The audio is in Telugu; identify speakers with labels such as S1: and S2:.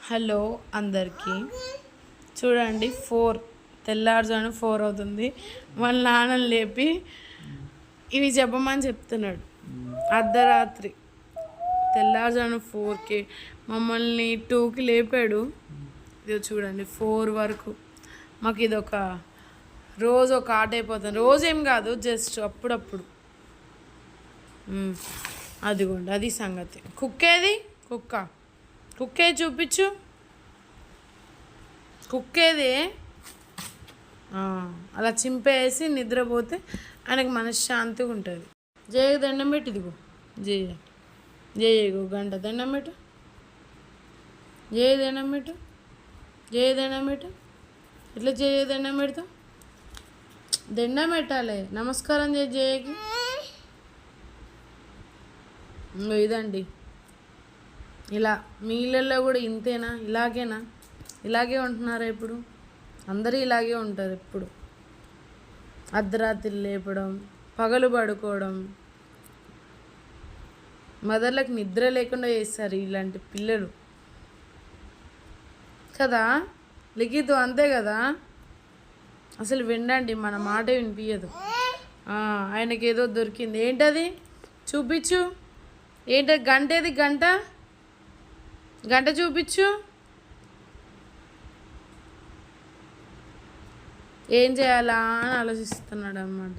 S1: హలో అందరికీ. చూడండి, తెల్లారుజామున 4 అవుతుంది. వాళ్ళ నాన్నని లేపి ఇవి చెప్పమని చెప్తున్నాడు. అర్ధరాత్రి తెల్లారుజామున 4కి మమ్మల్ని 2కి లేపాడు. ఇది చూడండి 4 వరకు. మాకు ఇది రోజు ఒక ఆట అయిపోతుంది. రోజేం కాదు, జస్ట్ అప్పుడప్పుడు. అదిగోండి, అది సంగతి. కుక్కే చూపించు. కుక్కేది అలా చింపేసి నిద్రపోతే ఆయనకు మనశ్శాంతిగా ఉంటుంది. జయ దండం పెట్టు. ఇదిగో జయగో గంట దండం పెట్టు. జయ దండం పెట్టు. ఇట్లా జయ దండం పెడతావు. దండం పెట్టాలి, నమస్కారం జయకి. ఇదండి, ఇలా మీ ఇళ్ళల్లో కూడా ఇంతేనా? ఇలాగే ఉంటున్నారా? ఇప్పుడు అందరూ ఇలాగే ఉంటారు. ఎప్పుడు అర్ధరాత్రి లేపడం, పగలు పడుకోవడం, మదర్లకు నిద్ర లేకుండా చేస్తారు ఇలాంటి పిల్లలు కదా. లిఖిత్ అంతే కదా, అసలు వినండి, మన మాట వినిపించదు. ఆయనకి ఏదో దొరికింది. ఏంటది? చూపించు. ఏంటది? గంటేది? గంట చూపించు. ఏం చేయాలా అని ఆలోచిస్తున్నాడు అన్నమాట.